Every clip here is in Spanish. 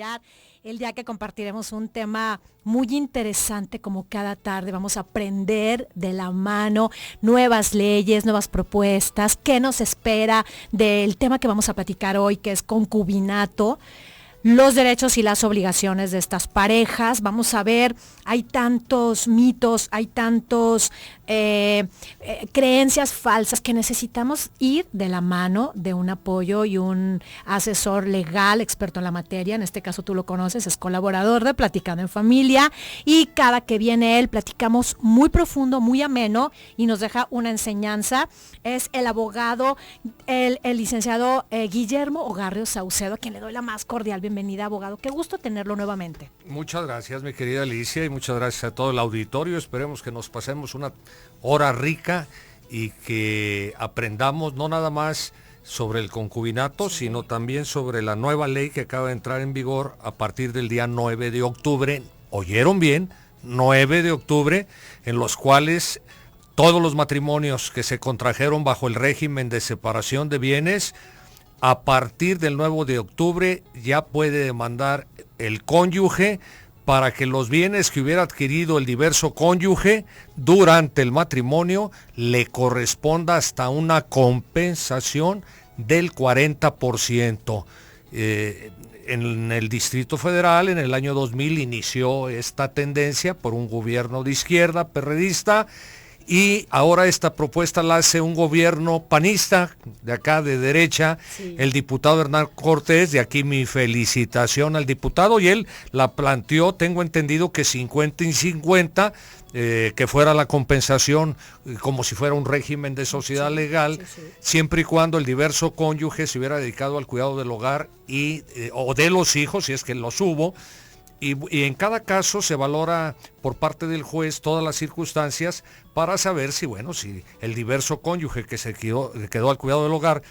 iniciar el día que compartiremos un tema muy interesante como cada tarde. Vamos a aprender de la mano nuevas leyes, nuevas propuestas, qué nos espera del tema que vamos a platicar hoy, que es concubinato. Los derechos y las obligaciones de estas parejas. Vamos a ver, hay tantos mitos, hay tantos creencias falsas que necesitamos ir de la mano de un apoyo y un asesor legal experto en la materia. En este caso tú lo conoces, es colaborador de Platicando en Familia, y cada que viene él platicamos muy profundo, muy ameno, y nos deja una enseñanza. Es el abogado, el licenciado Guillermo Ogarrio Saucedo, a quien le doy la más cordial bienvenida, abogado. Qué gusto tenerlo nuevamente. Muchas gracias, mi querida Alicia, y muchas gracias a todo el auditorio. Esperemos que nos pasemos una hora rica y que aprendamos no nada más sobre el concubinato, sino también sobre la nueva ley que acaba de entrar en vigor a partir del día 9 de octubre. ¿Oyeron bien? 9 de octubre, en los cuales todos los matrimonios que se contrajeron bajo el régimen de separación de bienes, a partir del 9 de octubre ya puede demandar el cónyuge para que los bienes que hubiera adquirido el diverso cónyuge durante el matrimonio le corresponda hasta una compensación del 40%. En el Distrito Federal, en el año 2000, inició esta tendencia por un gobierno de izquierda, perredista, y ahora esta propuesta la hace un gobierno panista, de acá de derecha, sí. El diputado Hernán Cortés, de aquí mi felicitación al diputado, y él la planteó, tengo entendido que 50 y 50, que fuera la compensación como si fuera un régimen de sociedad legal, siempre y cuando el diverso cónyuge se hubiera dedicado al cuidado del hogar o de los hijos, si es que los hubo. Y en cada caso se valora por parte del juez todas las circunstancias para saber si el diverso cónyuge que quedó al cuidado del hogar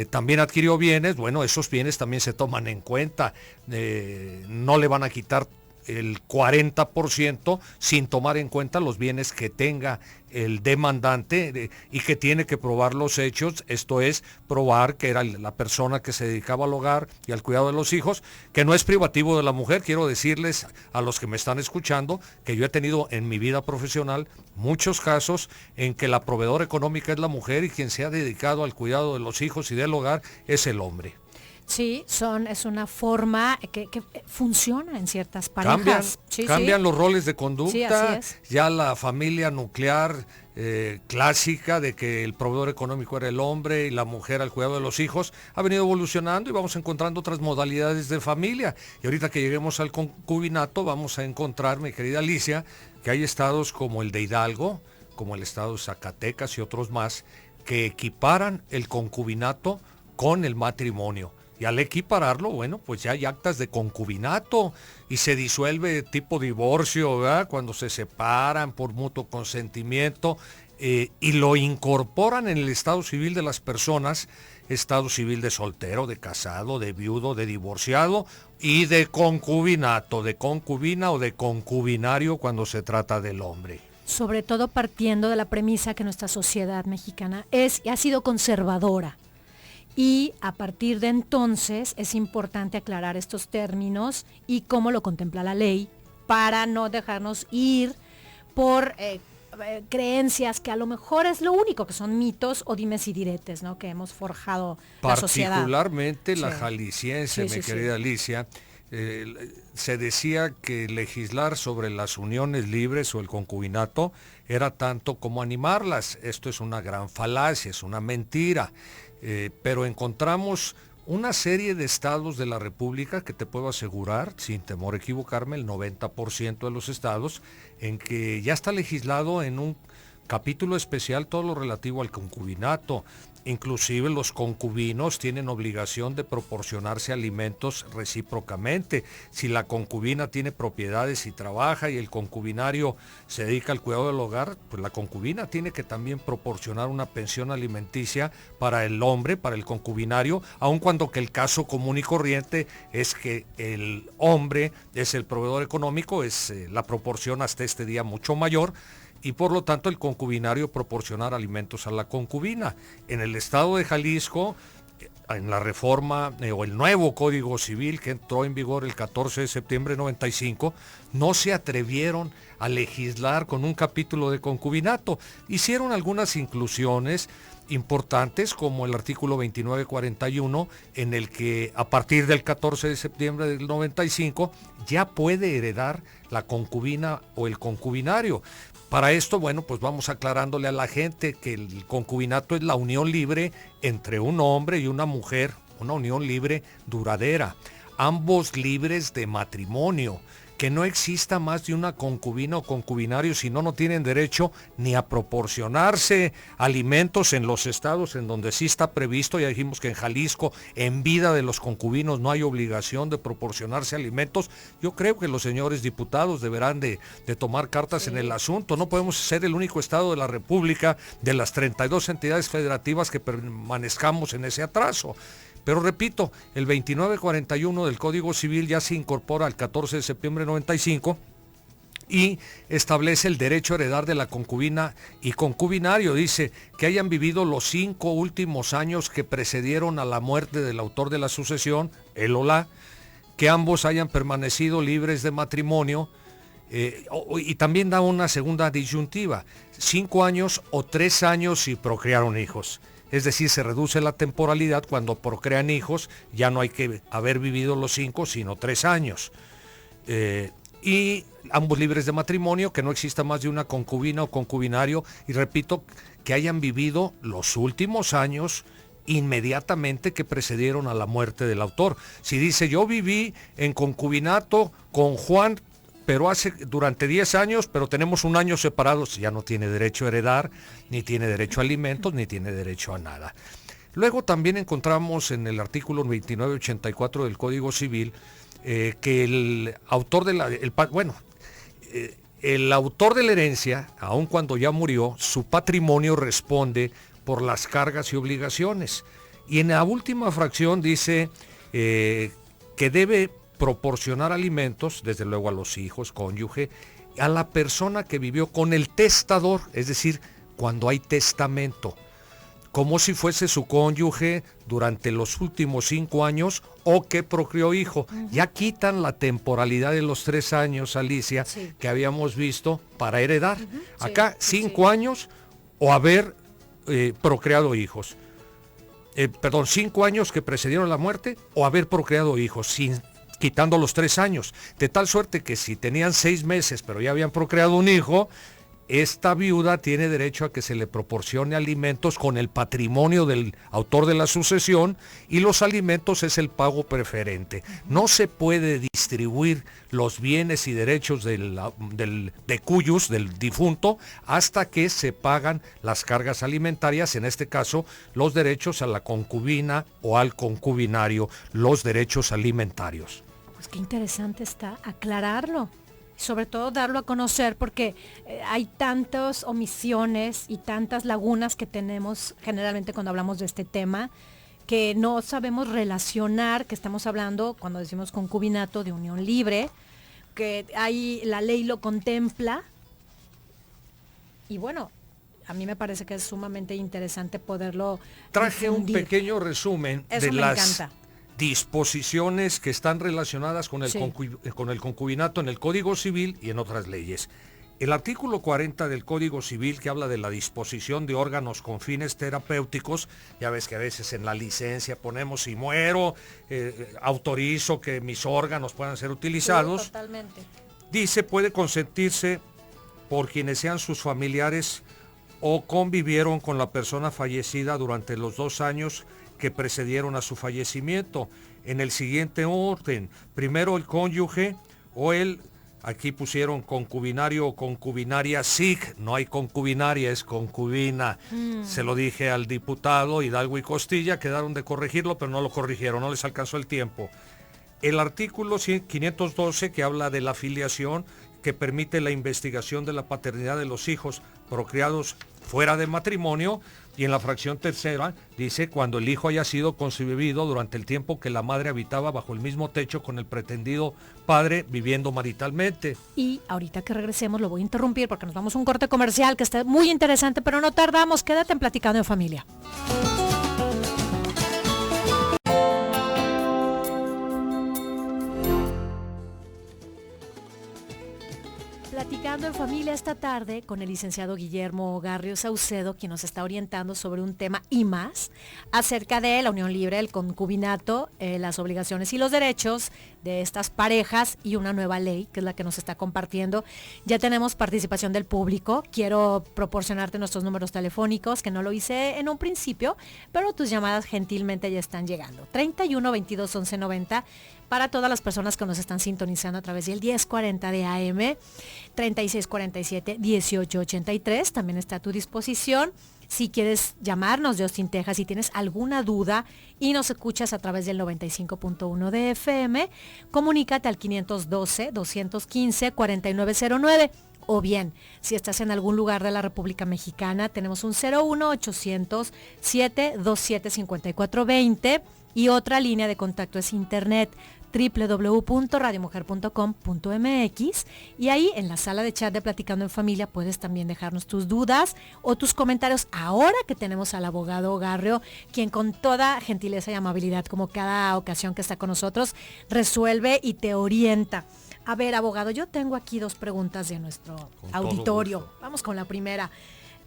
también adquirió bienes, esos bienes también se toman en cuenta, no le van a quitar el 40% sin tomar en cuenta los bienes que tenga el demandante y que tiene que probar los hechos, esto es, probar que era la persona que se dedicaba al hogar y al cuidado de los hijos, que no es privativo de la mujer. Quiero decirles a los que me están escuchando que yo he tenido en mi vida profesional muchos casos en que la proveedora económica es la mujer y quien se ha dedicado al cuidado de los hijos y del hogar es el hombre. Sí, es una forma que funciona en ciertas parejas. Cambian los roles de conducta, sí, ya la familia nuclear clásica de que el proveedor económico era el hombre y la mujer al cuidado de los hijos, ha venido evolucionando y vamos encontrando otras modalidades de familia. Y ahorita que lleguemos al concubinato vamos a encontrar, mi querida Alicia, que hay estados como el de Hidalgo, como el estado de Zacatecas y otros más, que equiparan el concubinato con el matrimonio. Y al equipararlo, pues ya hay actas de concubinato y se disuelve tipo divorcio, ¿verdad? Cuando se separan por mutuo consentimiento y lo incorporan en el estado civil de las personas, estado civil de soltero, de casado, de viudo, de divorciado y de concubinato, de concubina o de concubinario cuando se trata del hombre. Sobre todo partiendo de la premisa que nuestra sociedad mexicana ha sido conservadora. Y a partir de entonces es importante aclarar estos términos y cómo lo contempla la ley para no dejarnos ir por creencias que a lo mejor es lo único, que son mitos o dimes y diretes, ¿no? Que hemos forjado la sociedad. Particularmente la jalisciense, mi querida Alicia, se decía que legislar sobre las uniones libres o el concubinato era tanto como animarlas. Esto es una gran falacia, es una mentira. Pero encontramos una serie de estados de la República que te puedo asegurar, sin temor a equivocarme, el 90% de los estados, en que ya está legislado en un capítulo especial todo lo relativo al concubinato. Inclusive los concubinos tienen obligación de proporcionarse alimentos recíprocamente. Si la concubina tiene propiedades y trabaja y el concubinario se dedica al cuidado del hogar, pues la concubina tiene que también proporcionar una pensión alimenticia para el hombre, para el concubinario, aun cuando que el caso común y corriente es que el hombre es el proveedor económico, es la proporción hasta este día mucho mayor, y por lo tanto el concubinario proporcionar alimentos a la concubina. En el estado de Jalisco en la reforma o el nuevo Código Civil que entró en vigor el 14 de septiembre de 95, no se atrevieron a legislar con un capítulo de concubinato. Hicieron algunas inclusiones importantes, como el artículo 2941, en el que a partir del 14 de septiembre del 95 ya puede heredar la concubina o el concubinario. Para esto, bueno, pues vamos aclarándole a la gente que el concubinato es la unión libre entre un hombre y una mujer, una unión libre duradera, ambos libres de matrimonio, que no exista más de una concubina o concubinario, si no, no tienen derecho ni a proporcionarse alimentos en los estados en donde sí está previsto. Ya dijimos que en Jalisco, en vida de los concubinos, no hay obligación de proporcionarse alimentos. Yo creo que los señores diputados deberán de tomar cartas en el asunto. No podemos ser el único estado de la República, de las 32 entidades federativas, que permanezcamos en ese atraso. Pero repito, el 2941 del Código Civil ya se incorpora al 14 de septiembre de 95 y establece el derecho a heredar de la concubina y concubinario. Dice que hayan vivido los 5 últimos años que precedieron a la muerte del autor de la sucesión, él o la, que ambos hayan permanecido libres de matrimonio, y también da una segunda disyuntiva, 5 años o 3 años si procrearon hijos. Es decir, se reduce la temporalidad cuando procrean hijos, ya no hay que haber vivido los 5, sino 3 años. Y ambos libres de matrimonio, que no exista más de una concubina o concubinario, y repito, que hayan vivido los últimos años inmediatamente que precedieron a la muerte del autor. Si dice, yo viví en concubinato con Juan, pero durante 10 años, pero tenemos 1 año separados, ya no tiene derecho a heredar, ni tiene derecho a alimentos, ni tiene derecho a nada. Luego también encontramos en el artículo 2984 del Código Civil que el autor de el autor de la herencia, aun cuando ya murió, su patrimonio responde por las cargas y obligaciones. Y en la última fracción dice que debe proporcionar alimentos, desde luego a los hijos, cónyuge, a la persona que vivió con el testador, es decir, cuando hay testamento, como si fuese su cónyuge durante los últimos 5 años o que procreó hijo. Ya quitan la temporalidad de los 3 años, Alicia, que habíamos visto para heredar. Acá 5 años o haber procreado hijos. 5 años que precedieron la muerte o haber procreado hijos, quitando los 3 años, de tal suerte que si tenían 6 meses pero ya habían procreado un hijo, esta viuda tiene derecho a que se le proporcione alimentos con el patrimonio del autor de la sucesión, y los alimentos es el pago preferente. No se puede distribuir los bienes y derechos de cuyos, del difunto, hasta que se pagan las cargas alimentarias, en este caso los derechos a la concubina o al concubinario, los derechos alimentarios. Pues qué interesante está aclararlo, sobre todo darlo a conocer, porque hay tantas omisiones y tantas lagunas que tenemos generalmente cuando hablamos de este tema, que no sabemos relacionar, que estamos hablando, cuando decimos concubinato, de unión libre, que la ley lo contempla. Y bueno, a mí me parece que es sumamente interesante poderlo Traje difundir. un pequeño resumen de las disposiciones que están relacionadas con el concubinato en el Código Civil y en otras leyes. El artículo 40 del Código Civil, que habla de la disposición de órganos con fines terapéuticos, ya ves que a veces en la licencia ponemos, si muero, autorizo que mis órganos puedan ser utilizados. Sí, totalmente. Dice, puede consentirse por quienes sean sus familiares o convivieron con la persona fallecida durante los 2 años que precedieron a su fallecimiento, en el siguiente orden: primero el cónyuge o aquí pusieron concubinario o concubinaria SIC, no hay concubinaria, es concubina. Se lo dije al diputado Hidalgo y Costilla, quedaron de corregirlo, pero no lo corrigieron, no les alcanzó el tiempo. El artículo 512, que habla de la filiación, que permite la investigación de la paternidad de los hijos procreados fuera de matrimonio, y en la fracción tercera dice cuando el hijo haya sido concebido durante el tiempo que la madre habitaba bajo el mismo techo con el pretendido padre viviendo maritalmente. Y ahorita que regresemos lo voy a interrumpir porque nos vamos a un corte comercial que está muy interesante, pero no tardamos. Quédate en Platicando en Familia. Platicando en familia esta tarde con el licenciado Guillermo Garrio Saucedo, quien nos está orientando sobre un tema y más acerca de la unión libre, el concubinato, las obligaciones y los derechos de estas parejas y una nueva ley que es la que nos está compartiendo. Ya tenemos participación del público. Quiero proporcionarte nuestros números telefónicos, que no lo hice en un principio, pero tus llamadas gentilmente ya están llegando. 31 22 11 90 para todas las personas que nos están sintonizando a través del 1040 de AM, 3647 1883, también está a tu disposición. Si quieres llamarnos de Austin, Texas, si tienes alguna duda y nos escuchas a través del 95.1 de FM, comunícate al 512-215-4909. O bien, si estás en algún lugar de la República Mexicana, tenemos un 01800-727-5420 y otra línea de contacto es internet www.radiomujer.com.mx, y ahí en la sala de chat de Platicando en Familia puedes también dejarnos tus dudas o tus comentarios, ahora que tenemos al abogado Garrio, quien con toda gentileza y amabilidad, como cada ocasión que está con nosotros, resuelve y te orienta. A ver, abogado, yo tengo aquí dos preguntas de nuestro auditorio. Vamos con la primera.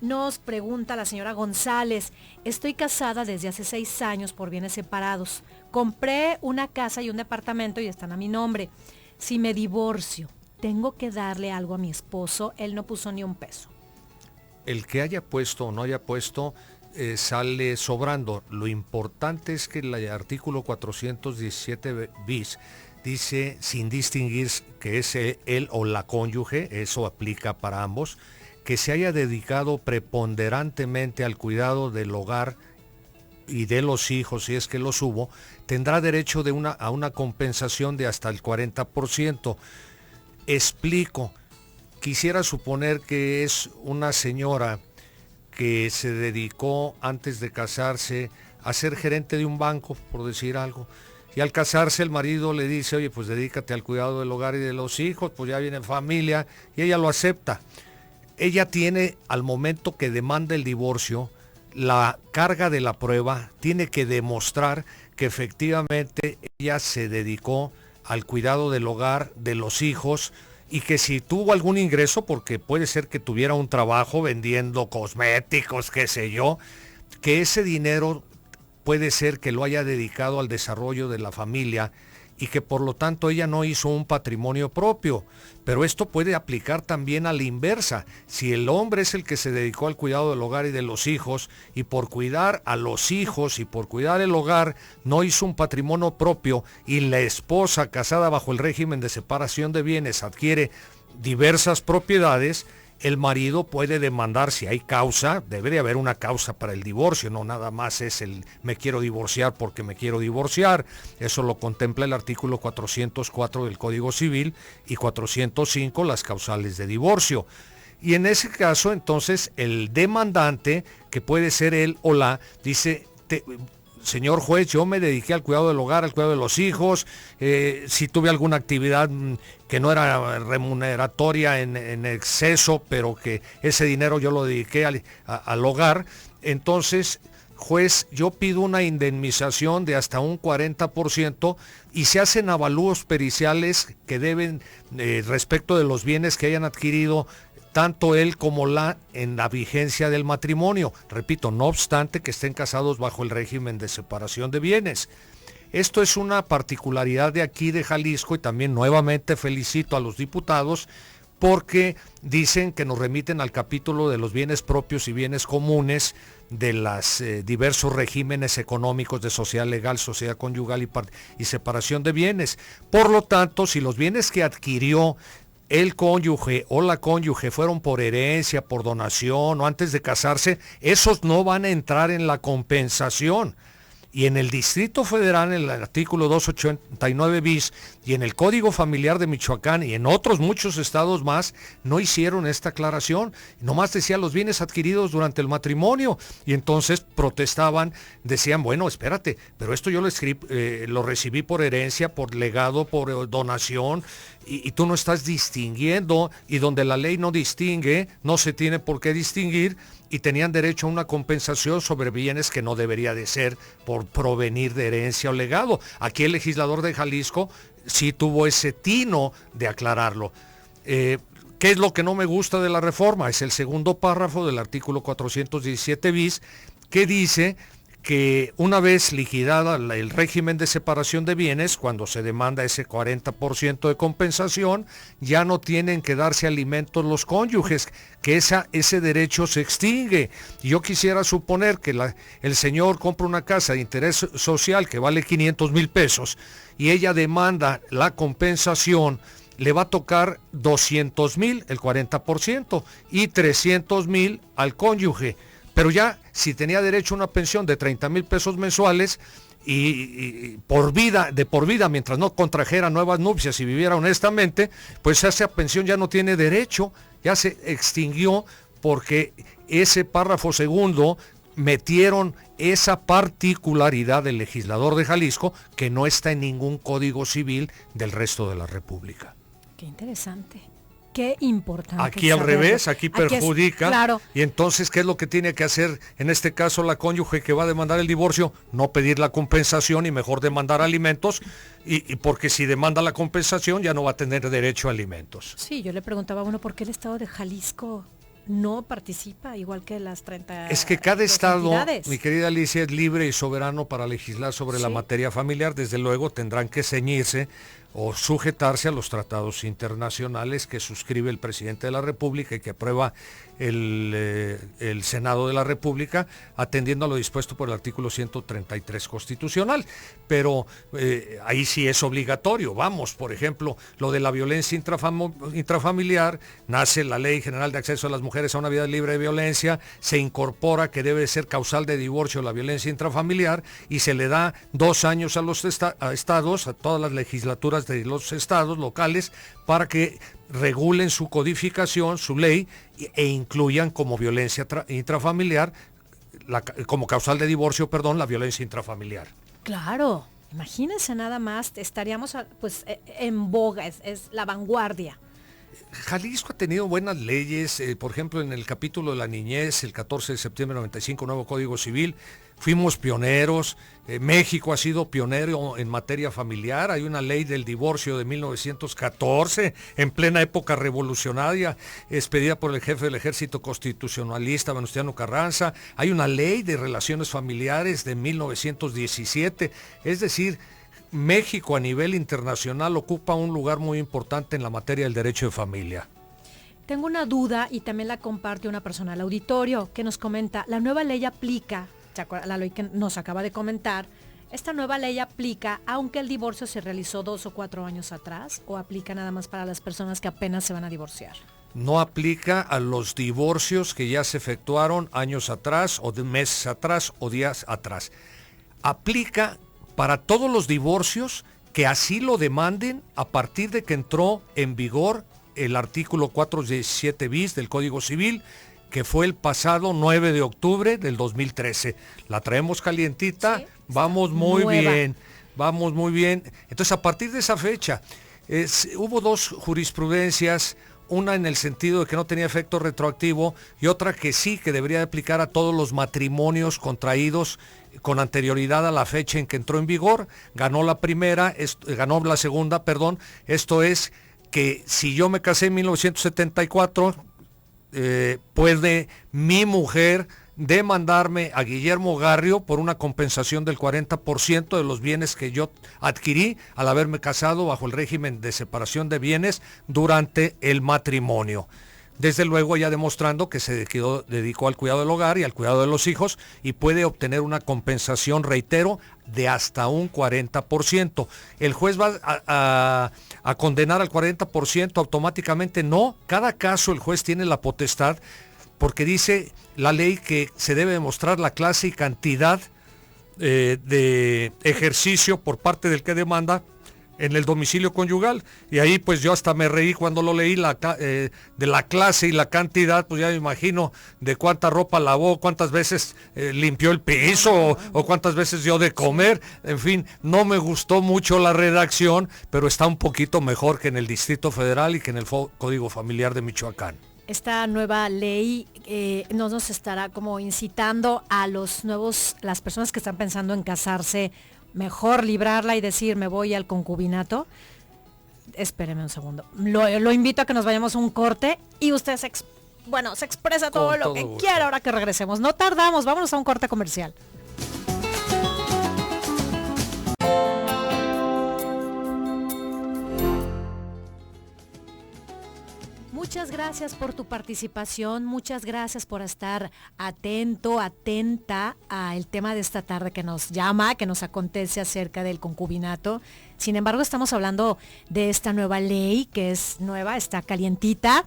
Nos pregunta la señora González: estoy casada desde hace 6 años por bienes separados. Compré una casa y un departamento y están a mi nombre. Si me divorcio, ¿tengo que darle algo a mi esposo? Él no puso ni un peso. El que haya puesto o no haya puesto sale sobrando. Lo importante es que el artículo 417 bis dice, sin distinguir que es él o la cónyuge, eso aplica para ambos, que se haya dedicado preponderantemente al cuidado del hogar y de los hijos, si es que los hubo, tendrá derecho a una compensación de hasta el 40%. Explico, quisiera suponer que es una señora que se dedicó antes de casarse a ser gerente de un banco, por decir algo, y al casarse el marido le dice, oye, pues dedícate al cuidado del hogar y de los hijos, pues ya viene familia, y ella lo acepta. Ella tiene, al momento que demanda el divorcio, la carga de la prueba, tiene que demostrar que efectivamente ella se dedicó al cuidado del hogar, de los hijos, y que si tuvo algún ingreso, porque puede ser que tuviera un trabajo vendiendo cosméticos, qué sé yo, que ese dinero puede ser que lo haya dedicado al desarrollo de la familia y que por lo tanto ella no hizo un patrimonio propio. Pero esto puede aplicar también a la inversa. Si el hombre es el que se dedicó al cuidado del hogar y de los hijos, y por cuidar a los hijos y por cuidar el hogar no hizo un patrimonio propio, y la esposa casada bajo el régimen de separación de bienes adquiere diversas propiedades, el marido puede demandar, si hay causa, debe de haber una causa para el divorcio, no nada más es el me quiero divorciar porque me quiero divorciar. Eso lo contempla el artículo 404 del Código Civil y 405 las causales de divorcio. Y en ese caso, entonces, el demandante, que puede ser él o la, dice, señor juez, yo me dediqué al cuidado del hogar, al cuidado de los hijos, si tuve alguna actividad que no era remuneratoria en exceso, pero que ese dinero yo lo dediqué al hogar, entonces, juez, yo pido una indemnización de hasta un 40% y se hacen avalúos periciales que deben, respecto de los bienes que hayan adquirido, tanto él como la en la vigencia del matrimonio. Repito, no obstante que estén casados bajo el régimen de separación de bienes. Esto es una particularidad de aquí de Jalisco y también nuevamente felicito a los diputados porque dicen que nos remiten al capítulo de los bienes propios y bienes comunes de los diversos regímenes económicos de sociedad legal, sociedad conyugal y separación de bienes. Por lo tanto, si los bienes que adquirió el cónyuge o la cónyuge fueron por herencia, por donación o antes de casarse, esos no van a entrar en la compensación. Y en el Distrito Federal, en el artículo 289 bis, y en el Código Familiar de Michoacán y en otros muchos estados más, no hicieron esta aclaración. Nomás decía los bienes adquiridos durante el matrimonio. Y entonces protestaban, decían, bueno, espérate, pero esto yo lo recibí por herencia, por legado, por donación, y tú no estás distinguiendo, y donde la ley no distingue, no se tiene por qué distinguir, y tenían derecho a una compensación sobre bienes que no debería de ser por provenir de herencia o legado. Aquí el legislador de Jalisco sí tuvo ese tino de aclararlo. ¿Qué ¿Qué es lo que no me gusta de la reforma? Es el segundo párrafo del artículo 417 bis, que dice que una vez liquidada el régimen de separación de bienes, cuando se demanda ese 40% de compensación, ya no tienen que darse alimentos los cónyuges, que ese derecho se extingue. Y yo quisiera suponer que el señor compra una casa de interés social que vale 500,000 pesos y ella demanda la compensación, le va a tocar 200,000, el 40%, y 300,000 al cónyuge. Pero ya, si tenía derecho a una pensión de 30,000 pesos mensuales y de por vida, mientras no contrajera nuevas nupcias y viviera honestamente, pues esa pensión ya no tiene derecho, ya se extinguió, porque ese párrafo segundo metieron esa particularidad del legislador de Jalisco que no está en ningún código civil del resto de la República. Qué interesante. Qué importante. Aquí al revés, aquí perjudica. Claro. Y entonces, ¿qué es lo que tiene que hacer en este caso la cónyuge que va a demandar el divorcio? No pedir la compensación y mejor demandar alimentos, y porque si demanda la compensación ya no va a tener derecho a alimentos. Sí, yo le preguntaba a uno por qué el estado de Jalisco no participa igual que las 30. Es que cada estado, entidades. mi querida Alicia, es libre y soberano para legislar sobre la materia familiar. Desde luego tendrán que ceñirse o sujetarse a los tratados internacionales que suscribe el presidente de la República y que aprueba el Senado de la República, atendiendo a lo dispuesto por el artículo 133 constitucional. Pero ahí sí es obligatorio. Vamos, por ejemplo, lo de la violencia intrafamiliar, nace la Ley General de Acceso a las Mujeres a una Vida Libre de Violencia, se incorpora que debe ser causal de divorcio la violencia intrafamiliar, y se le da 2 años a los estados, a todas las legislaturas de los estados locales, para que regulen su codificación, su ley, e incluyan como violencia intrafamiliar, como causal de divorcio, la violencia intrafamiliar. Claro, imagínense nada más, estaríamos pues en boga, es la vanguardia. Jalisco ha tenido buenas leyes, por ejemplo, en el capítulo de la niñez, el 14 de septiembre de 95, nuevo Código Civil, fuimos pioneros. México ha sido pionero en materia familiar. Hay una ley del divorcio de 1914, en plena época revolucionaria, expedida por el jefe del ejército constitucionalista, Venustiano Carranza. Hay una ley de relaciones familiares de 1917, es decir, México a nivel internacional ocupa un lugar muy importante en la materia del derecho de familia. Tengo una duda y también la comparte una persona al auditorio que nos comenta, la nueva ley aplica, la ley que nos acaba de comentar, ¿esta nueva ley aplica aunque el divorcio se realizó 2 o 4 años atrás o aplica nada más para las personas que apenas se van a divorciar? No aplica a los divorcios que ya se efectuaron años atrás o de meses atrás o días atrás. Aplica para todos los divorcios que así lo demanden a partir de que entró en vigor el artículo 417 bis del Código Civil, que fue el pasado 9 de octubre del 2013. La traemos calientita, sí, vamos muy bien. Entonces, a partir de esa fecha, hubo 2 jurisprudencias, una en el sentido de que no tenía efecto retroactivo y otra que sí, que debería aplicar a todos los matrimonios contraídos con anterioridad a la fecha en que entró en vigor. Ganó la segunda, esto es que si yo me casé en 1974, puede mi mujer demandarme a Guillermo Garrio por una compensación del 40% de los bienes que yo adquirí al haberme casado bajo el régimen de separación de bienes durante el matrimonio. Desde luego ya demostrando que se dedicó al cuidado del hogar y al cuidado de los hijos, y puede obtener una compensación, reitero, de hasta un 40%. ¿El juez va a condenar al 40% automáticamente? No, cada caso el juez tiene la potestad, porque dice la ley que se debe demostrar la clase y cantidad de ejercicio por parte del que demanda en el domicilio conyugal. Y ahí pues yo hasta me reí cuando lo leí, de la clase y la cantidad, pues ya me imagino de cuánta ropa lavó, cuántas veces limpió el piso o cuántas veces dio de comer. En fin, no me gustó mucho la redacción, pero está un poquito mejor que en el Distrito Federal y que en el Código Familiar de Michoacán. Esta nueva ley no nos estará como incitando a las personas que están pensando en casarse, mejor librarla y decir me voy al concubinato. Espéreme un segundo. Lo invito a que nos vayamos a un corte y usted se expresa todo lo que quiera ahora que regresemos. No tardamos, vámonos a un corte comercial. Muchas gracias por tu participación, muchas gracias por estar atento, atenta al tema de esta tarde que nos llama, que nos acontece acerca del concubinato. Sin embargo, estamos hablando de esta nueva ley que es nueva, está calientita.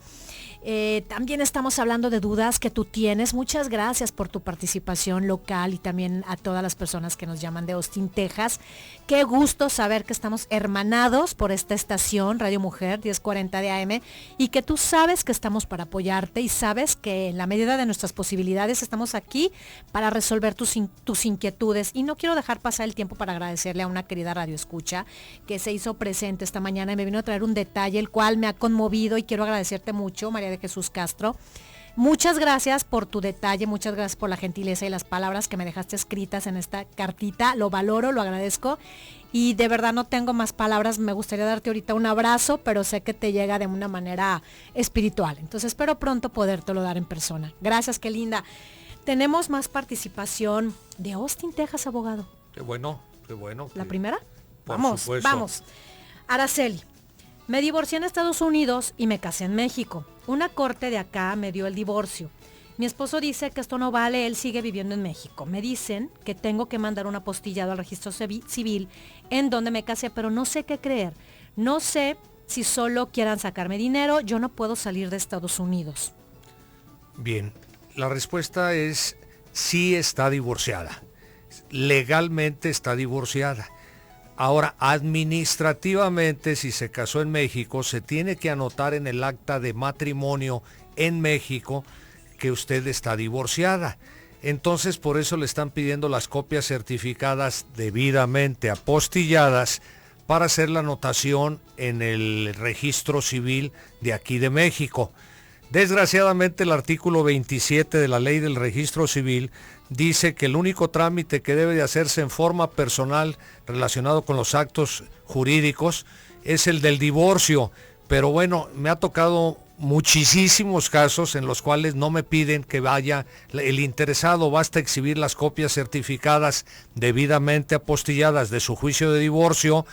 También estamos hablando de dudas que tú tienes. Muchas gracias por tu participación local y también a todas las personas que nos llaman de Austin, Texas. Qué gusto saber que estamos hermanados por esta estación, Radio Mujer 1040 de AM, y que tú sabes que estamos para apoyarte y sabes que en la medida de nuestras posibilidades estamos aquí para resolver tus inquietudes. Y no quiero dejar pasar el tiempo para agradecerle a una querida radio escucha que se hizo presente esta mañana y me vino a traer un detalle el cual me ha conmovido y quiero agradecerte mucho, María de Jesús Castro. Muchas gracias por tu detalle, muchas gracias por la gentileza y las palabras que me dejaste escritas en esta cartita. Lo valoro, lo agradezco y de verdad no tengo más palabras. Me gustaría darte ahorita un abrazo, pero sé que te llega de una manera espiritual. Entonces espero pronto podértelo dar en persona. Gracias, qué linda. Tenemos más participación de Austin, Texas, abogado. Qué bueno, qué bueno. ¿La primera? Por Vamos, supuesto. vamos. Araceli. Me divorcié en Estados Unidos y me casé en México. Una corte de acá me dio el divorcio. Mi esposo dice que esto no vale, él sigue viviendo en México. Me dicen que tengo que mandar un apostillado al registro civil en donde me casé, pero no sé qué creer. No sé si solo quieran sacarme dinero, yo no puedo salir de Estados Unidos. Bien, la respuesta es sí está divorciada. Legalmente está divorciada. Ahora, administrativamente, si se casó en México, se tiene que anotar en el acta de matrimonio en México que usted está divorciada. Entonces, por eso le están pidiendo las copias certificadas debidamente apostilladas para hacer la anotación en el registro civil de aquí de México. Desgraciadamente, el artículo 27 de la ley del registro civil dice que el único trámite que debe de hacerse en forma personal relacionado con los actos jurídicos es el del divorcio. Pero bueno, me ha tocado muchísimos casos en los cuales no me piden que vaya el interesado, basta exhibir las copias certificadas debidamente apostilladas de su juicio de divorcio,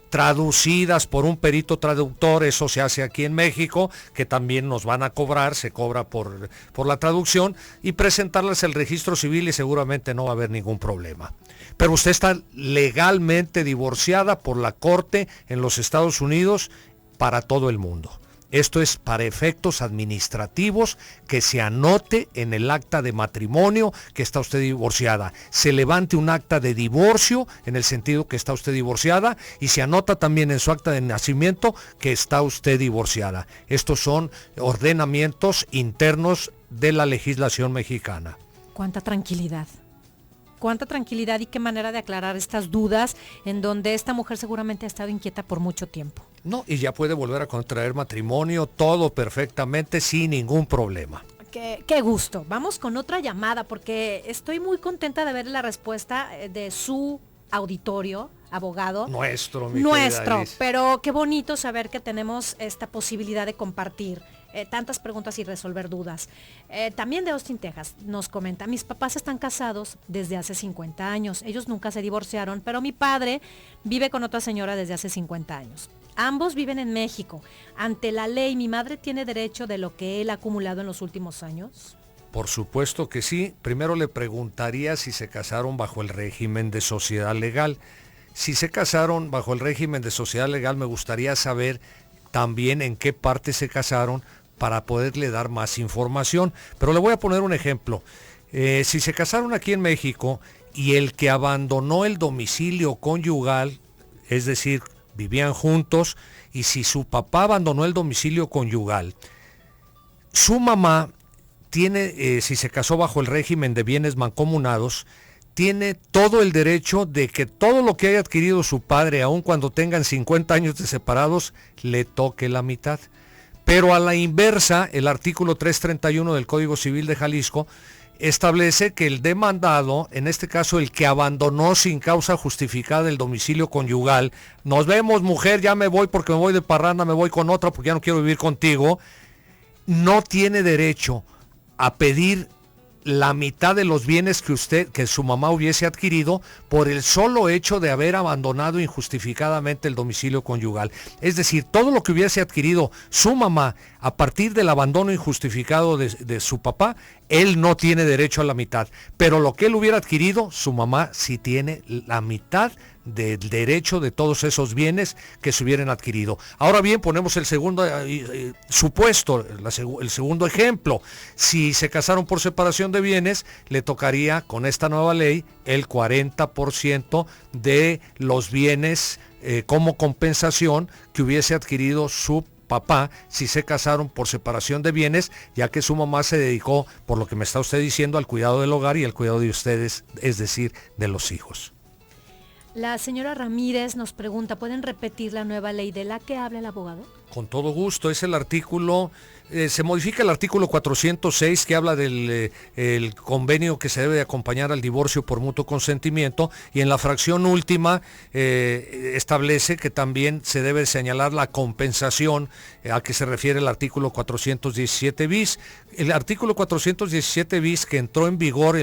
traducidas por un perito traductor, eso se hace aquí en México, que también nos van a cobrar, se cobra por la traducción, y presentarlas al registro civil y seguramente no va a haber ningún problema. Pero usted está legalmente divorciada por la corte en los Estados Unidos para todo el mundo. Esto es para efectos administrativos, que se anote en el acta de matrimonio que está usted divorciada. Se levante un acta de divorcio en el sentido que está usted divorciada y se anota también en su acta de nacimiento que está usted divorciada. Estos son ordenamientos internos de la legislación mexicana. Cuánta tranquilidad. Cuánta tranquilidad y qué manera de aclarar estas dudas en donde esta mujer seguramente ha estado inquieta por mucho tiempo. No, y ya puede volver a contraer matrimonio, todo perfectamente, sin ningún problema. Qué gusto. Vamos con otra llamada porque estoy muy contenta de ver la respuesta de su auditorio, abogado. Nuestro, pero qué bonito saber que tenemos esta posibilidad de compartir tantas preguntas y resolver dudas. También de Austin, Texas, nos comenta, mis papás están casados desde hace 50 años. Ellos nunca se divorciaron, pero mi padre vive con otra señora desde hace 50 años. Ambos viven en México. Ante la ley, ¿mi madre tiene derecho de lo que él ha acumulado en los últimos años? Por supuesto que sí. Primero le preguntaría si se casaron bajo el régimen de sociedad legal. Si se casaron bajo el régimen de sociedad legal, me gustaría saber también en qué parte se casaron para poderle dar más información. Pero le voy a poner un ejemplo. Si se casaron aquí en México y el que abandonó el domicilio conyugal, es decir, vivían juntos, y si su papá abandonó el domicilio conyugal, su mamá tiene, si se casó bajo el régimen de bienes mancomunados, tiene todo el derecho de que todo lo que haya adquirido su padre, aun cuando tengan 50 años de separados, le toque la mitad. Pero a la inversa, el artículo 331 del Código Civil de Jalisco establece que el demandado, en este caso el que abandonó sin causa justificada el domicilio conyugal, nos vemos mujer, ya me voy porque me voy de parranda, me voy con otra porque ya no quiero vivir contigo, no tiene derecho a pedir la mitad de los bienes que su mamá hubiese adquirido por el solo hecho de haber abandonado injustificadamente el domicilio conyugal. Es decir, todo lo que hubiese adquirido su mamá a partir del abandono injustificado de su papá, él no tiene derecho a la mitad. Pero lo que él hubiera adquirido, su mamá sí tiene la mitad del derecho de todos esos bienes que se hubieran adquirido. Ahora bien, ponemos el segundo supuesto, el segundo ejemplo. Si se casaron por separación de bienes, le tocaría con esta nueva ley el 40% de los bienes como compensación que hubiese adquirido su papá si se casaron por separación de bienes, ya que su mamá se dedicó, por lo que me está usted diciendo, al cuidado del hogar y al cuidado de ustedes, es decir, de los hijos. La señora Ramírez nos pregunta, ¿pueden repetir la nueva ley de la que habla el abogado? Con todo gusto, es el artículo, se modifica el artículo 406 que habla del el convenio que se debe de acompañar al divorcio por mutuo consentimiento, y en la fracción última establece que también se debe señalar la compensación a que se refiere el artículo 417 bis. El artículo 417 bis que entró en vigor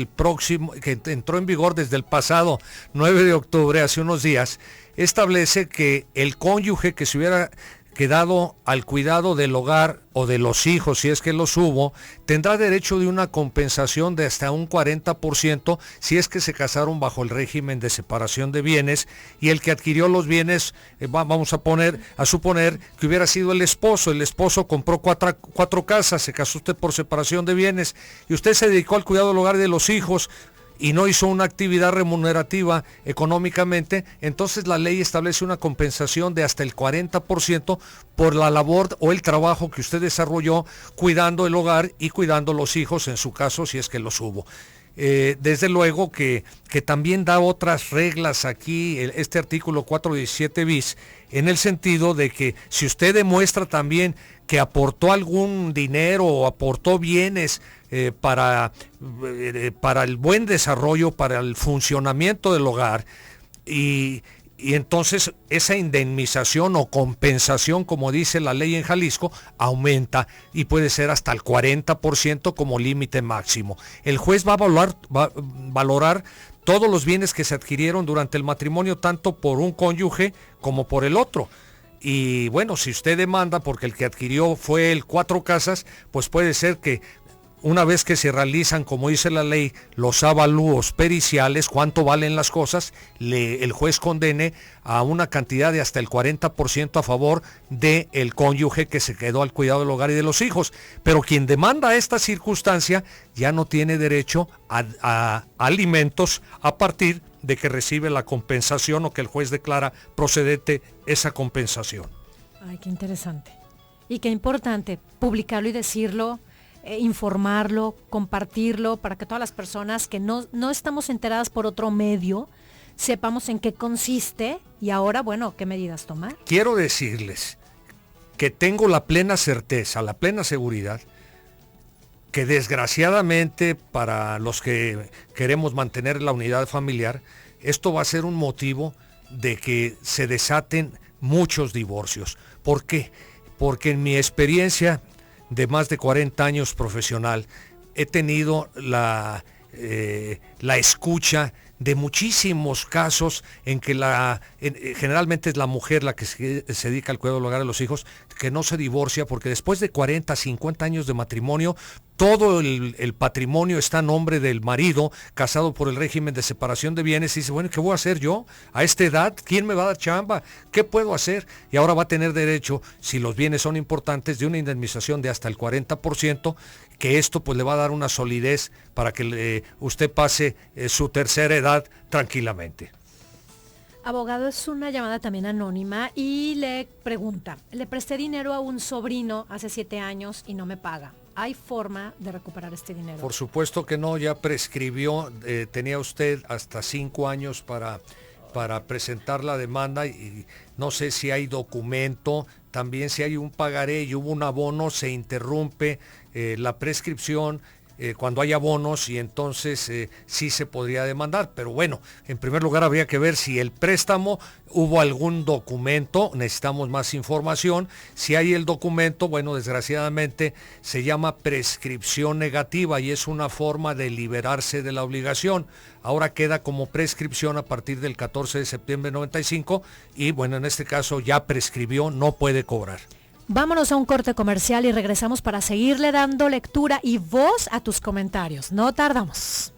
desde el pasado 9 de octubre, hace unos días, establece que el cónyuge que se hubiera quedado al cuidado del hogar o de los hijos, si es que los hubo, tendrá derecho de una compensación de hasta un 40% si es que se casaron bajo el régimen de separación de bienes, y el que adquirió los bienes, vamos a suponer que hubiera sido el esposo compró cuatro casas, se casó usted por separación de bienes y usted se dedicó al cuidado del hogar de los hijos y no hizo una actividad remunerativa económicamente, entonces la ley establece una compensación de hasta el 40% por la labor o el trabajo que usted desarrolló cuidando el hogar y cuidando los hijos, en su caso, si es que los hubo. Desde luego que también da otras reglas aquí, este artículo 417 bis, en el sentido de que si usted demuestra también que aportó algún dinero o aportó bienes para el buen desarrollo, para el funcionamiento del hogar, y entonces esa indemnización o compensación, como dice la ley en Jalisco, aumenta y puede ser hasta el 40% como límite máximo. El juez va a valorar todos los bienes que se adquirieron durante el matrimonio, tanto por un cónyuge como por el otro. Y bueno, si usted demanda porque el que adquirió fue el 4 casas, pues puede ser que una vez que se realizan, como dice la ley, los avalúos periciales, cuánto valen las cosas, el juez condene a una cantidad de hasta el 40% a favor del cónyuge que se quedó al cuidado del hogar y de los hijos. Pero quien demanda esta circunstancia ya no tiene derecho a alimentos a partir de que recibe la compensación o que el juez declara procedente esa compensación. Ay, qué interesante. Y qué importante publicarlo y decirlo, informarlo, compartirlo, para que todas las personas que no estamos enteradas por otro medio, sepamos en qué consiste y ahora, bueno, qué medidas tomar. Quiero decirles que tengo la plena certeza, la plena seguridad, que desgraciadamente para los que queremos mantener la unidad familiar, esto va a ser un motivo de que se desaten muchos divorcios. ¿Por qué? Porque en mi experiencia de más de 40 años profesional, he tenido la escucha de muchísimos casos en que generalmente es la mujer la que se dedica al cuidado del hogar de los hijos, que no se divorcia porque después de 40, 50 años de matrimonio, todo el patrimonio está a nombre del marido, casado por el régimen de separación de bienes, y dice, bueno, ¿qué voy a hacer yo? A esta edad, ¿quién me va a dar chamba? ¿Qué puedo hacer? Y ahora va a tener derecho, si los bienes son importantes, de una indemnización de hasta el 40%, que esto pues le va a dar una solidez para que usted pase su tercera edad tranquilamente. Abogado, es una llamada también anónima y le pregunta, le presté dinero a un sobrino hace 7 años y no me paga. ¿Hay forma de recuperar este dinero? Por supuesto que no, ya prescribió, tenía usted hasta 5 años para presentar la demanda y no sé si hay documento, también si hay un pagaré y hubo un abono, se interrumpe la prescripción. cuando hay abonos, y entonces sí se podría demandar. Pero bueno, en primer lugar habría que ver si el préstamo hubo algún documento, necesitamos más información. Si hay el documento, bueno, desgraciadamente se llama prescripción negativa y es una forma de liberarse de la obligación. Ahora queda como prescripción a partir del 14 de septiembre de 95 y bueno, en este caso ya prescribió, no puede cobrar. Vámonos a un corte comercial y regresamos para seguirle dando lectura y voz a tus comentarios. No tardamos.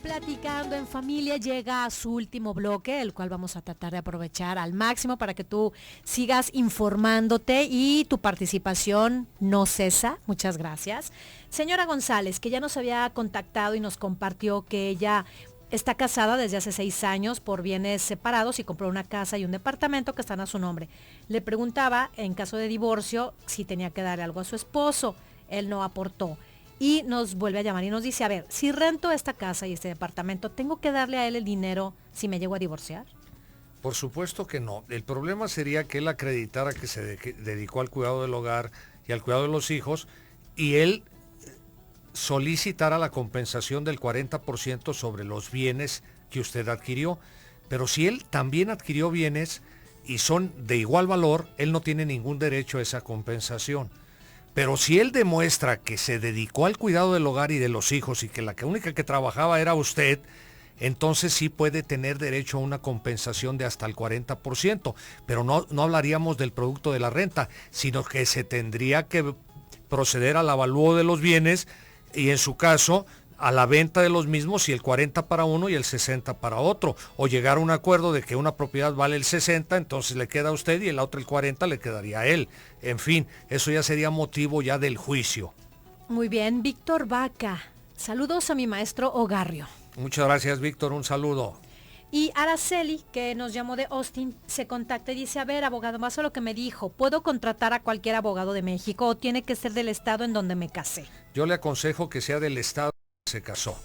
Platicando en Familia llega a su último bloque, el cual vamos a tratar de aprovechar al máximo para que tú sigas informándote y tu participación no cesa. Muchas gracias. Señora González, que ya nos había contactado y nos compartió que ella está casada desde hace 6 años por bienes separados y compró una casa y un departamento que están a su nombre. Le preguntaba, en caso de divorcio, si tenía que darle algo a su esposo. Él no aportó. Y nos vuelve a llamar y nos dice, a ver, si rento esta casa y este departamento, ¿tengo que darle a él el dinero si me llego a divorciar? Por supuesto que no. El problema sería que él acreditara que se dedicó al cuidado del hogar y al cuidado de los hijos y él solicitara la compensación del 40% sobre los bienes que usted adquirió. Pero si él también adquirió bienes y son de igual valor, él no tiene ningún derecho a esa compensación. Pero si él demuestra que se dedicó al cuidado del hogar y de los hijos y que la única que trabajaba era usted, entonces sí puede tener derecho a una compensación de hasta el 40%. Pero no hablaríamos del producto de la renta, sino que se tendría que proceder al avalúo de los bienes y en su caso a la venta de los mismos y el 40 para uno y el 60 para otro, o llegar a un acuerdo de que una propiedad vale el 60, entonces le queda a usted y el otro el 40 le quedaría a él. En fin, eso ya sería motivo ya del juicio. Muy bien, Víctor Vaca. Saludos a mi maestro Ogarrio. Muchas gracias, Víctor, un saludo. Y Araceli, que nos llamó de Austin, se contacta y dice, a ver, abogado, más a lo que me dijo, ¿puedo contratar a cualquier abogado de México o tiene que ser del estado en donde me casé? Yo le aconsejo que sea del estado se casó,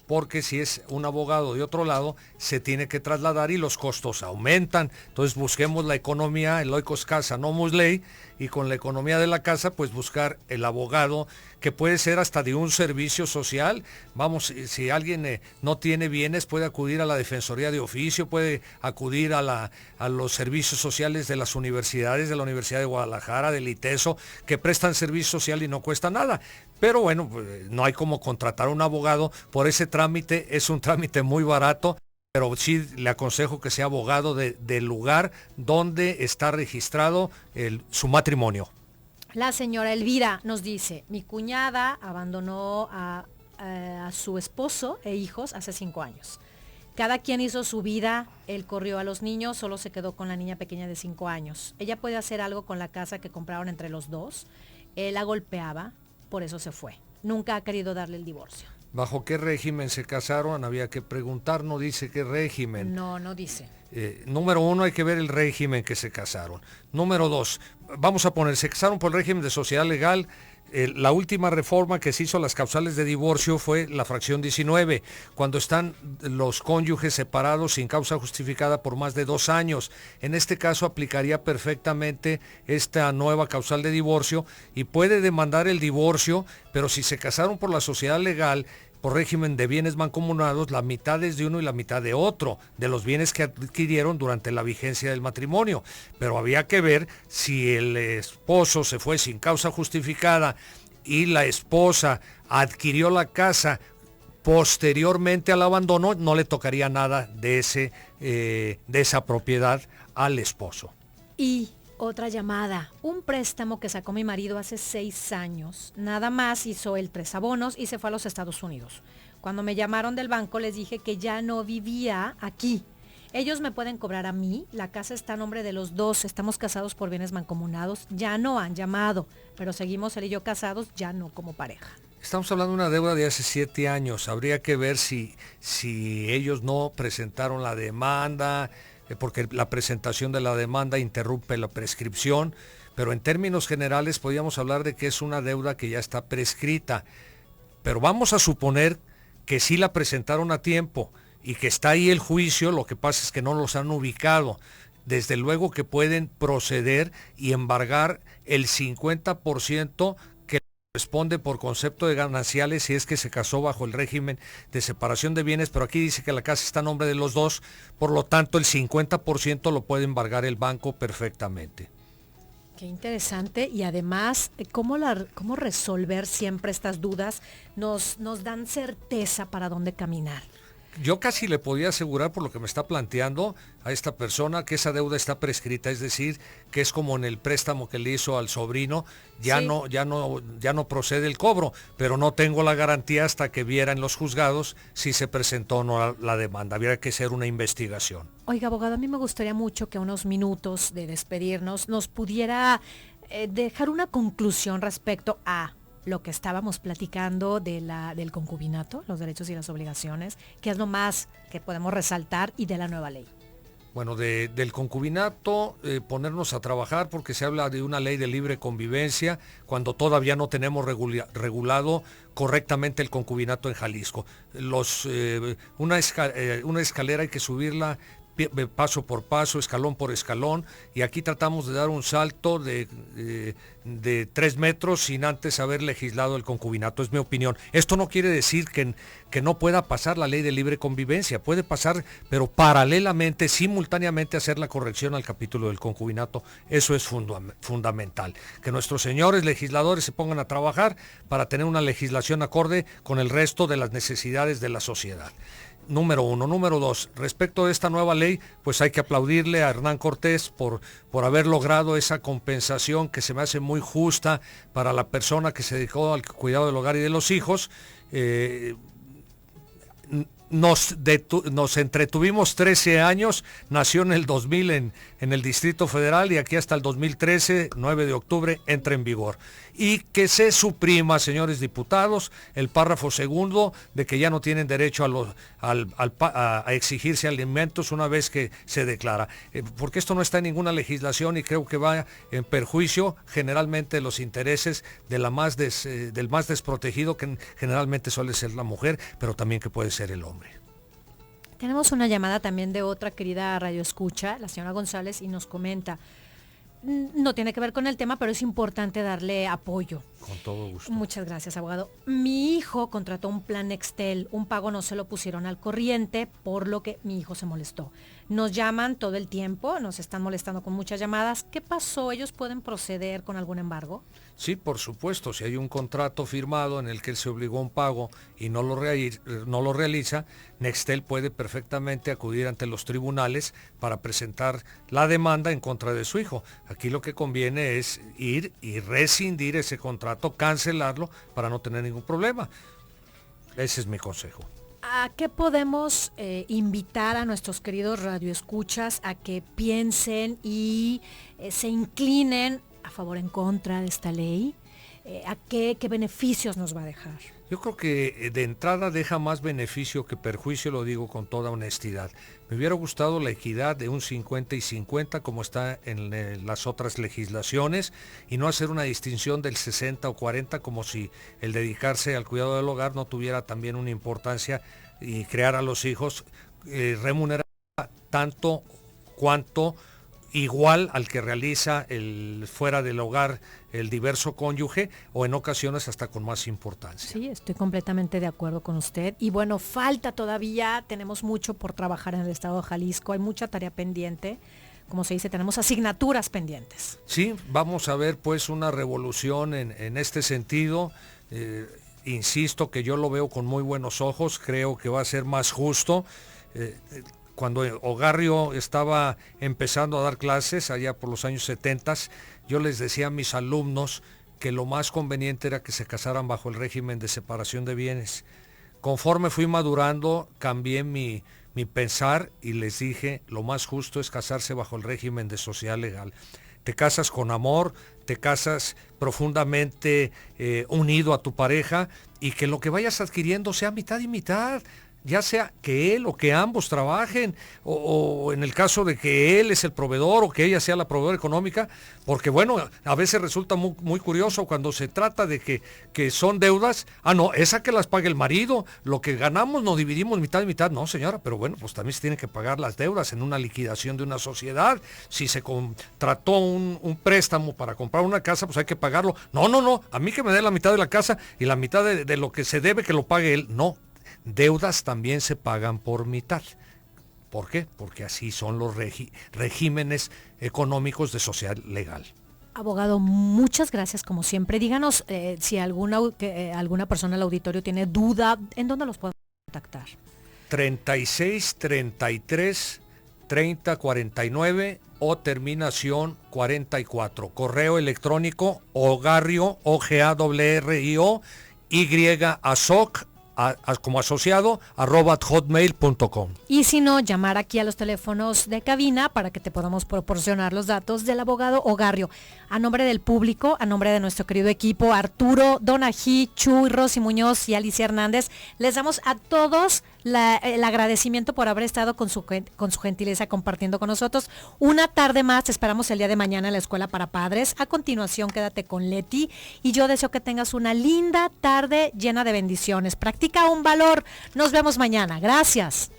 porque si es un abogado de otro lado, se tiene que trasladar y los costos aumentan. Entonces busquemos la economía, el oikos casa nomus ley, y con la economía de la casa, pues buscar el abogado, que puede ser hasta de un servicio social. Vamos, si alguien no tiene bienes, puede acudir a la Defensoría de Oficio, puede acudir a los servicios sociales de las universidades, de la Universidad de Guadalajara, del ITESO, que prestan servicio social y no cuesta nada. Pero bueno, pues, no hay como contratar a un abogado por ese trámite, es un trámite muy barato, pero sí le aconsejo que sea abogado del lugar donde está registrado su matrimonio. La señora Elvira nos dice, mi cuñada abandonó a su esposo e hijos hace 5 años. Cada quien hizo su vida, él corrió a los niños, solo se quedó con la niña pequeña de 5 años. Ella puede hacer algo con la casa que compraron entre los dos. Él la golpeaba, por eso se fue. Nunca ha querido darle el divorcio. ¿Bajo qué régimen se casaron? Había que preguntar, no dice qué régimen. No dice. Número 1, hay que ver el régimen que se casaron. Número 2, vamos a poner, se casaron por el régimen de sociedad legal. La última reforma que se hizo a las causales de divorcio fue la fracción 19, cuando están los cónyuges separados sin causa justificada por más de 2 años. En este caso aplicaría perfectamente esta nueva causal de divorcio y puede demandar el divorcio, pero si se casaron por la sociedad legal, por régimen de bienes mancomunados, la mitad es de uno y la mitad de otro, de los bienes que adquirieron durante la vigencia del matrimonio. Pero había que ver si el esposo se fue sin causa justificada y la esposa adquirió la casa posteriormente al abandono, no le tocaría nada de esa propiedad al esposo. Y otra llamada, un préstamo que sacó mi marido hace 6 años, nada más hizo él 3 abonos y se fue a los Estados Unidos. Cuando me llamaron del banco les dije que ya no vivía aquí. Ellos me pueden cobrar a mí, la casa está a nombre de los dos, estamos casados por bienes mancomunados, ya no han llamado, pero seguimos él y yo casados, ya no como pareja. Estamos hablando de una deuda de hace 7 años, habría que ver si ellos no presentaron la demanda, porque la presentación de la demanda interrumpe la prescripción, pero en términos generales podríamos hablar de que es una deuda que ya está prescrita. Pero vamos a suponer que sí la presentaron a tiempo y que está ahí el juicio, lo que pasa es que no los han ubicado. desde luego que pueden proceder y embargar el 50% que corresponde por concepto de gananciales si es que se casó bajo el régimen de separación de bienes, pero aquí dice que la casa está a nombre de los dos, por lo tanto el 50% lo puede embargar el banco perfectamente. Qué interesante, y además, ¿cómo resolver siempre estas dudas? Nos dan certeza para dónde caminar. Yo casi le podía asegurar, por lo que me está planteando a esta persona, que esa deuda está prescrita, es decir, que es como en el préstamo que le hizo al sobrino, ya no procede el cobro, pero no tengo la garantía hasta que viera en los juzgados si se presentó o no la demanda. Habría que hacer una investigación. Oiga, abogado, a mí me gustaría mucho que a unos minutos de despedirnos nos pudiera dejar una conclusión respecto a lo que estábamos platicando del concubinato, los derechos y las obligaciones, que es lo más que podemos resaltar, y de la nueva ley. Bueno, del concubinato, ponernos a trabajar, porque se habla de una ley de libre convivencia cuando todavía no tenemos regulado correctamente el concubinato en Jalisco. Una escalera hay que subirla paso por paso, escalón por escalón, y aquí tratamos de dar un salto de 3 metros sin antes haber legislado el concubinato, es mi opinión. Esto no quiere decir que no pueda pasar la ley de libre convivencia, puede pasar, pero paralelamente, simultáneamente hacer la corrección al capítulo del concubinato. Eso es fundamental, que nuestros señores legisladores se pongan a trabajar para tener una legislación acorde con el resto de las necesidades de la sociedad. Número 1. Número 2, respecto de esta nueva ley, pues hay que aplaudirle a Hernán Cortés por haber logrado esa compensación que se me hace muy justa para la persona que se dedicó al cuidado del hogar y de los hijos. Nos entretuvimos 13 años, nació en el 2000 en el Distrito Federal, y aquí hasta el 2013, 9 de octubre, entra en vigor. Y que se suprima, señores diputados, el párrafo segundo de que ya no tienen derecho a exigirse alimentos una vez que se declara. Porque esto no está en ninguna legislación y creo que va en perjuicio generalmente de los intereses del más desprotegido, que generalmente suele ser la mujer, pero también que puede ser el hombre. Tenemos una llamada también de otra querida radioescucha, la señora González, y nos comenta, no tiene que ver con el tema, pero es importante darle apoyo. Con todo gusto. Muchas gracias, abogado. Mi hijo contrató un plan Nextel, un pago no se lo pusieron al corriente, por lo que mi hijo se molestó. Nos llaman todo el tiempo, nos están molestando con muchas llamadas. ¿Qué pasó? ¿Ellos pueden proceder con algún embargo? Sí, por supuesto, si hay un contrato firmado en el que él se obligó a un pago y no lo realiza, Nextel puede perfectamente acudir ante los tribunales para presentar la demanda en contra de su hijo. Aquí lo que conviene es ir y rescindir ese contrato, cancelarlo para no tener ningún problema. Ese es mi consejo. ¿A qué podemos invitar a nuestros queridos radioescuchas a que piensen y se inclinen a favor o en contra de esta ley? ¿A qué beneficios nos va a dejar? Yo creo que de entrada deja más beneficio que perjuicio, lo digo con toda honestidad. Me hubiera gustado la equidad de un 50 y 50 como está en las otras legislaciones, y no hacer una distinción del 60 o 40 como si el dedicarse al cuidado del hogar no tuviera también una importancia, y crear a los hijos remunerar tanto cuanto igual al que realiza el fuera del hogar el diverso cónyuge, o en ocasiones hasta con más importancia. Sí, estoy completamente de acuerdo con usted. Y bueno, falta todavía, tenemos mucho por trabajar en el estado de Jalisco, hay mucha tarea pendiente. Como se dice, tenemos asignaturas pendientes. Sí, vamos a ver pues una revolución en este sentido. Insisto que yo lo veo con muy buenos ojos, creo que va a ser más justo. Cuando Ogarrio estaba empezando a dar clases, allá por los años 70, yo les decía a mis alumnos que lo más conveniente era que se casaran bajo el régimen de separación de bienes. Conforme fui madurando, cambié mi pensar y les dije, lo más justo es casarse bajo el régimen de sociedad legal. Te casas con amor, te casas profundamente unido a tu pareja, y que lo que vayas adquiriendo sea mitad y mitad. ya sea que él o que ambos trabajen, o en el caso de que él es el proveedor o que ella sea la proveedora económica, porque bueno, a veces resulta muy, muy curioso cuando se trata de que son deudas, no, esa que las pague el marido, lo que ganamos nos dividimos mitad y mitad, no señora, pero bueno, pues también se tienen que pagar las deudas en una liquidación de una sociedad. Si se contrató un préstamo para comprar una casa, pues hay que pagarlo. No, a mí que me dé la mitad de la casa y la mitad de lo que se debe que lo pague él, no. Deudas también se pagan por mitad. ¿Por qué? Porque así son los regímenes económicos de sociedad legal. Abogado, muchas gracias como siempre. Díganos si alguna persona del auditorio tiene duda, ¿en dónde los podemos contactar? 36 33 30 49 o terminación 44. Correo electrónico ogarrio, OGARRIO, YASOC, como asociado, @hotmail.com. Y si no, llamar aquí a los teléfonos de cabina para que te podamos proporcionar los datos del abogado Ogarrio. A nombre del público, a nombre de nuestro querido equipo, Arturo, Donají, Chuy, Rosy Muñoz y Alicia Hernández, les damos a todos el agradecimiento por haber estado con su gentileza compartiendo con nosotros. Una tarde más, te esperamos el día de mañana en la Escuela para Padres. A continuación, quédate con Leti y yo deseo que tengas una linda tarde llena de bendiciones. Practica un valor. Nos vemos mañana. Gracias.